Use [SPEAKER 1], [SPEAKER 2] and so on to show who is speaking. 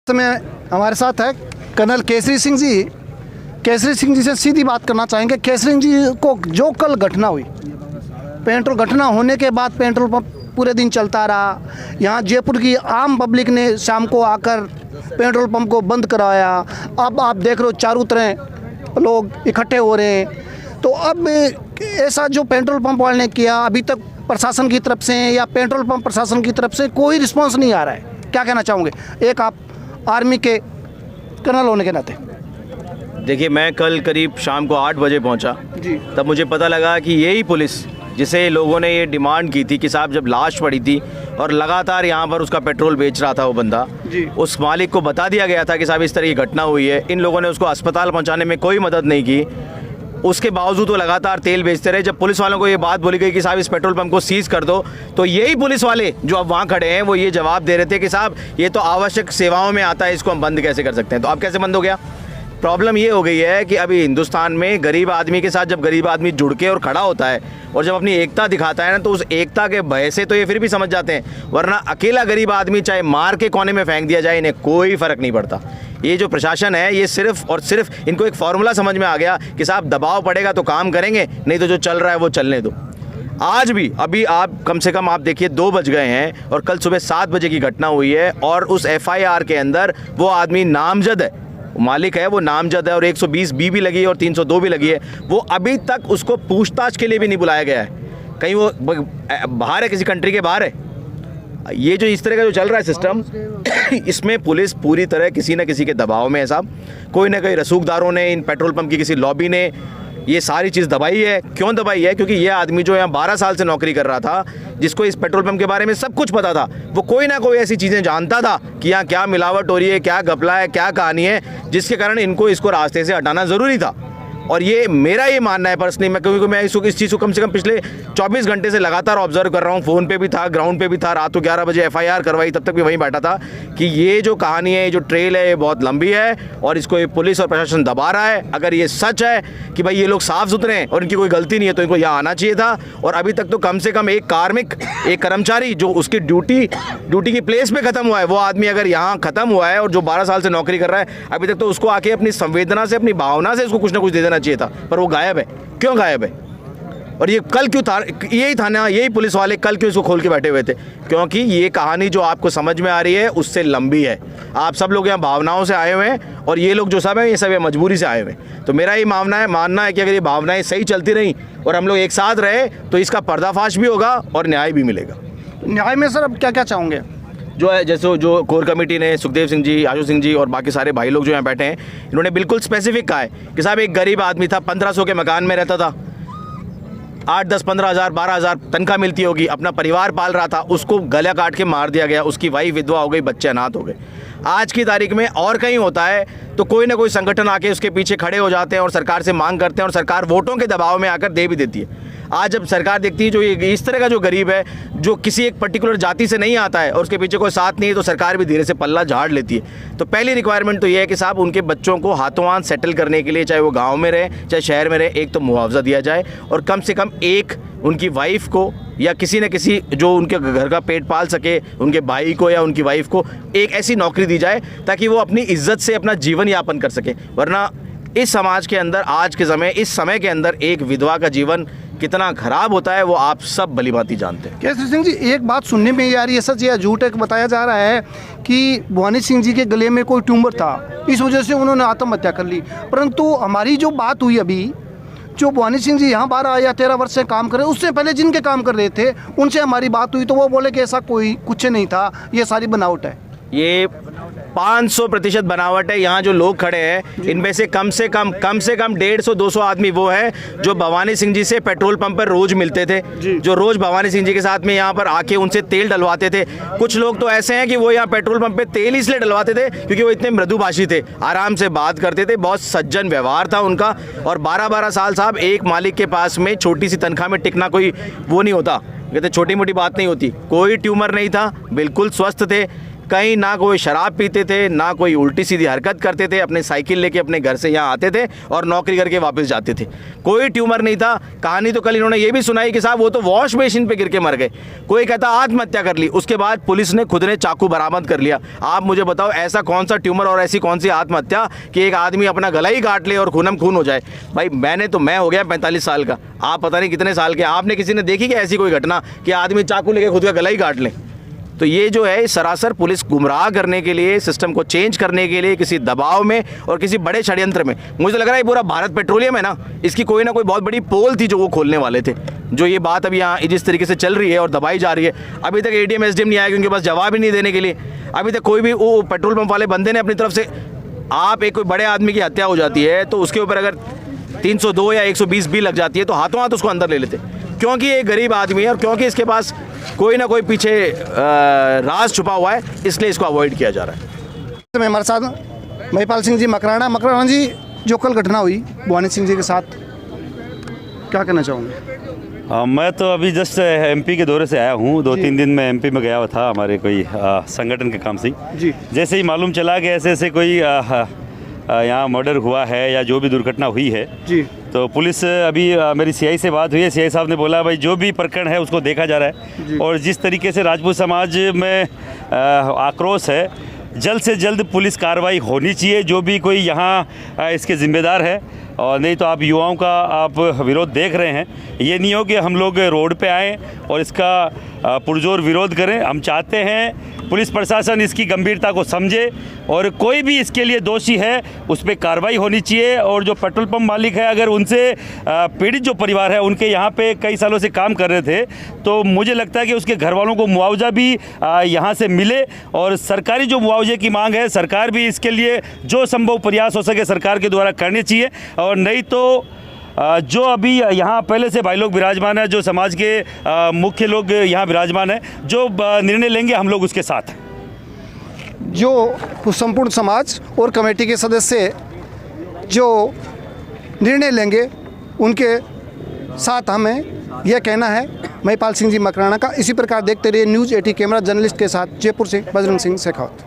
[SPEAKER 1] समय हमारे साथ है कर्नल केसरी सिंह जी। केसरी सिंह जी से सीधी बात करना चाहेंगे। केसरी जी को जो कल घटना हुई, पेट्रोल घटना होने के बाद पेट्रोल पंप पूरे दिन चलता रहा। यहाँ जयपुर की आम पब्लिक ने शाम को आकर पेट्रोल पंप को बंद कराया। अब आप देख रहे हो चारों तरह लोग इकट्ठे हो रहे हैं। तो अब ऐसा जो पेट्रोल पंप वाले ने किया, अभी तक प्रशासन की तरफ से या पेट्रोल पंप प्रशासन की तरफ से कोई रिस्पॉन्स नहीं आ रहा है। क्या कहना चाहोगे, एक आप आर्मी के कर्नल होने के नाते?
[SPEAKER 2] देखिए, मैं कल करीब शाम को 8 बजे पहुंचा
[SPEAKER 1] जी।
[SPEAKER 2] तब मुझे पता लगा कि यही पुलिस जिसे लोगों ने ये डिमांड की थी कि साहब जब लाश पड़ी थी और लगातार यहाँ पर उसका पेट्रोल बेच रहा था वो बंदा, उस मालिक को बता दिया गया था कि साहब इस तरह की घटना हुई है। इन लोगों ने उसको अस्पताल पहुँचाने में कोई मदद नहीं की। उसके बावजूद वो लगातार तेल बेचते रहे। जब पुलिस वालों को ये बात बोली गई कि साहब इस पेट्रोल पंप को सीज कर दो, तो यही पुलिस वाले जो अब वहाँ खड़े हैं वो ये जवाब दे रहे थे कि साहब ये तो आवश्यक सेवाओं में आता है, इसको हम बंद कैसे कर सकते हैं। तो अब कैसे बंद हो गया? प्रॉब्लम ये हो गई है कि अभी हिंदुस्तान में गरीब आदमी के साथ जब गरीब आदमी जुड़ के और खड़ा होता है और जब अपनी एकता दिखाता है ना, तो उस एकता के भय से तो ये फिर भी समझ जाते हैं, वरना अकेला गरीब आदमी चाहे मार के कोने में फेंक दिया जाए इन्हें कोई फ़र्क नहीं पड़ता। ये जो प्रशासन है ये सिर्फ और सिर्फ इनको एक फार्मूला समझ में आ गया कि साहब दबाव पड़ेगा तो काम करेंगे, नहीं तो जो चल रहा है वो चलने दो। आज भी अभी आप कम से कम आप देखिए 2 बज गए हैं और कल सुबह 7 बजे की घटना हुई है और उस FIR के अंदर वो आदमी नामजद है, मालिक है वो नामजद है और 120B भी लगी है और 302 भी लगी है। वो अभी तक उसको पूछताछ के लिए भी नहीं बुलाया गया है। कहीं वो बाहर है, किसी कंट्री के बाहर है। ये जो इस तरह का जो चल रहा है सिस्टम, इसमें पुलिस पूरी तरह किसी न किसी के दबाव में है साहब। कोई ना कोई रसूखदारों ने, इन पेट्रोल पंप की किसी लॉबी ने ये सारी चीज़ दबाई है। क्यों दबाई है? क्योंकि ये आदमी जो यहाँ 12 साल से नौकरी कर रहा था, जिसको इस पेट्रोल पंप के बारे में सब कुछ पता था, वो कोई ना कोई ऐसी चीज़ें जानता था कि यहाँ क्या मिलावट हो रही है, क्या घपला है, क्या कहानी है, जिसके कारण इसको रास्ते से हटाना ज़रूरी था। और ये मेरा ये मानना है पर्सनली, क्योंकि मैं इस चीज़ को कम से कम पिछले 24 घंटे से लगातार ऑब्जर्व कर रहा हूँ। फ़ोन पे भी था, ग्राउंड पे भी था। रात को 11 बजे FIR करवाई, तब तक भी वहीं बैठा था कि ये जो कहानी है, ये जो ट्रेल है, ये बहुत लंबी है और इसको ये पुलिस और प्रशासन दबा रहा है। अगर ये सच है कि भाई ये लोग साफ़ सुथरे हैं और इनकी कोई गलती नहीं है, तो इनको यहाँ आना चाहिए था। और अभी तक तो कम से कम एक कार्मिक, एक कर्मचारी जो उसकी ड्यूटी की प्लेस पे ख़त्म हुआ है, वो आदमी अगर यहाँ ख़त्म हुआ है और जो 12 साल से नौकरी कर रहा है, अभी तक तो उसको आके अपनी संवेदना से, अपनी भावना से उसको कुछ ना कुछ दे देना चाहिए था, पर वो गायब है। क्यों गायब है? और ये कल क्यों था, यही थाना, यही पुलिस वाले कल क्यों इसको खोल के बैठे हुए थे? क्योंकि ये कहानी जो आपको समझ में आ रही है उससे लंबी है। आप सब लोग यहाँ भावनाओं से आए हुए हैं और ये लोग जो सब हैं ये सब मजबूरी से आए हुए हैं। तो मेरा ये मानना है कि अगर ये भावनाएं सही चलती रहीं और हम लोग एक साथ रहे तो इसका पर्दाफाश भी होगा और न्याय भी मिलेगा।
[SPEAKER 1] न्याय में सर अब क्या क्या चाहोगे?
[SPEAKER 2] जो है, जैसे जो कोर कमेटी ने, सुखदेव सिंह जी, आशु सिंह जी और बाकी सारे भाई लोग जो यहाँ बैठे हैं, इन्होंने बिल्कुल स्पेसिफिक कहा है कि साहब एक गरीब आदमी था, 1500 के मकान में रहता था, 8, 10, 15 हज़ार, 12 हज़ार तनख्वाह मिलती होगी, अपना परिवार पाल रहा था, उसको गला काट के मार दिया गया, उसकी वाइफ विधवा हो गई, बच्चे अनाथ हो गए। आज की तारीख में और कहीं होता है तो कोई ना कोई संगठन आके उसके पीछे खड़े हो जाते हैं और सरकार से मांग करते हैं और सरकार वोटों के दबाव में आकर दे भी देती है। आज जब सरकार देखती है जो इस तरह का जो गरीब है, जो किसी एक पर्टिकुलर जाति से नहीं आता है और उसके पीछे कोई साथ नहीं है, तो सरकार भी धीरे से पल्ला झाड़ लेती है। तो पहली रिक्वायरमेंट तो ये है कि साहब उनके बच्चों को हाथों हाथ सेटल करने के लिए, चाहे वो गाँव में रहे चाहे शहर में रहे, एक तो मुआवजा दिया जाए और कम से कम एक उनकी वाइफ को या किसी न किसी जो उनके घर का पेट पाल सके, उनके भाई को या उनकी वाइफ को एक ऐसी नौकरी दी जाए ताकि वो अपनी इज्जत से अपना जीवन यापन कर सके। वरना इस समाज के अंदर, आज के समय, इस समय के अंदर एक विधवा का जीवन कितना खराब होता है वो आप सब भलीभांति जानते हैं।
[SPEAKER 1] केसरी सिंह जी, एक बात सुनने में ये आ रही है, सच या झूठ है, बताया जा रहा है कि भवानी सिंह जी के गले में कोई ट्यूमर था, इस वजह से उन्होंने आत्महत्या कर ली। परंतु हमारी जो बात हुई अभी, जो भवानी सिंह जी यहाँ 12 या 13 वर्ष से काम कर रहे, उससे पहले जिनके काम कर रहे थे उनसे हमारी बात हुई तो वो बोले कि ऐसा कोई कुछ नहीं था, ये सारी बनावट है।
[SPEAKER 2] ये 500% बनावट है। यहाँ जो लोग खड़े हैं इनमें से कम से कम 150-200 आदमी वो है जो भवानी सिंह जी से पेट्रोल पंप पर रोज मिलते थे, जो रोज भवानी सिंह जी के साथ में यहाँ पर आके उनसे तेल डलवाते थे। कुछ लोग तो ऐसे हैं कि वो यहाँ पेट्रोल पंप पे तेल इसलिए डलवाते थे क्योंकि वो इतने मृदुभाषी थे, आराम से बात करते थे, बहुत सज्जन व्यवहार था उनका। और 12-12 साल साहब एक मालिक के पास में छोटी सी तनख्वाह में टिकना कोई वो नहीं होता, कहते छोटी मोटी बात नहीं होती। कोई ट्यूमर नहीं था, बिल्कुल स्वस्थ थे। कहीं ना कोई शराब पीते थे, ना कोई उल्टी सीधी हरकत करते थे, अपने साइकिल लेके अपने घर से यहाँ आते थे और नौकरी करके वापस जाते थे। कोई ट्यूमर नहीं था। कहानी तो कल इन्होंने ये भी सुनाई कि साहब वो तो वॉश बेसिन पे गिर के मर गए। कोई कहता आत्महत्या कर ली। उसके बाद पुलिस ने खुद ने चाकू बरामद कर लिया। आप मुझे बताओ ऐसा कौन सा ट्यूमर और ऐसी कौन सी आत्महत्या कि एक आदमी अपना गला ही काट ले और खूनम खून हो जाए। भाई मैं हो गया 45 साल का, आप पता नहीं कितने साल के। आपने किसी ने देखी कि ऐसी कोई घटना कि आदमी चाकू लेके खुद का गला ही काट ले? तो ये जो है सरासर पुलिस गुमराह करने के लिए, सिस्टम को चेंज करने के लिए, किसी दबाव में और किसी बड़े षड्यंत्र में, मुझे लग रहा है पूरा भारत पेट्रोलियम है ना, इसकी कोई ना कोई बहुत बड़ी पोल थी जो वो खोलने वाले थे। जो ये बात अभी यहाँ जिस तरीके से चल रही है और दबाई जा रही है, अभी तक एडीएम एसडीएम नहीं आया क्योंकि बस जवाब ही नहीं देने के लिए। अभी तक कोई भी वो पेट्रोल पंप वाले बंदे ने अपनी तरफ से, आप एक कोई बड़े आदमी की हत्या हो जाती है तो उसके ऊपर अगर 302 या 120 भी लग जाती है तो हाथों हाथ उसको अंदर ले लेते, क्योंकि ये गरीब आदमी है और क्योंकि इसके पास कोई ना कोई पीछे राज छुपा हुआ है, इसलिए इसको अवॉइड किया जा रहा है।
[SPEAKER 1] मैं हमारे साथ महिपाल सिंह जी मकराना जी, जो कल घटना हुई भवानी सिंह जी के साथ, क्या कहना चाहूँगे?
[SPEAKER 3] मैं तो अभी जस्ट एमपी के दौरे से आया हूँ। 2-3 दिन में एमपी में गया हुआ था हमारे कोई संगठन के काम से
[SPEAKER 1] जी।
[SPEAKER 3] जैसे ही मालूम चला कि ऐसे ऐसे कोई यहाँ मर्डर हुआ है या जो भी दुर्घटना हुई है
[SPEAKER 1] जी,
[SPEAKER 3] तो पुलिस अभी मेरी सीआई से बात हुई है। सीआई साहब ने बोला भाई जो भी प्रकरण है उसको देखा जा रहा है और जिस तरीके से राजपूत समाज में आक्रोश है, जल्द से जल्द पुलिस कार्रवाई होनी चाहिए। जो भी कोई यहाँ इसके ज़िम्मेदार है, और नहीं तो आप युवाओं का आप विरोध देख रहे हैं। ये नहीं हो कि हम लोग रोड पे आएँ और इसका पुरजोर विरोध करें। हम चाहते हैं पुलिस प्रशासन इसकी गंभीरता को समझे और कोई भी इसके लिए दोषी है उस पर कार्रवाई होनी चाहिए। और जो पेट्रोल पंप मालिक है, अगर उनसे पीड़ित जो परिवार है उनके यहाँ पे कई सालों से काम कर रहे थे, तो मुझे लगता है कि उसके घर वालों को मुआवजा भी यहाँ से मिले। और सरकारी जो मुआवजे की मांग है, सरकार भी इसके लिए जो संभव प्रयास हो सके सरकार के द्वारा करने चाहिए। और नहीं तो जो अभी यहाँ पहले से भाई लोग विराजमान है, जो समाज के मुख्य लोग यहाँ विराजमान है, जो निर्णय लेंगे हम लोग उसके साथ हैं।
[SPEAKER 1] जो संपूर्ण समाज और कमेटी के सदस्य जो निर्णय लेंगे उनके साथ हमें यह कहना है। महिपाल सिंह जी मकराना का। इसी प्रकार देखते रहिए न्यूज़ 80 कैमरा जर्नलिस्ट के साथ जयपुर से बजरंग सिंह शेखावत।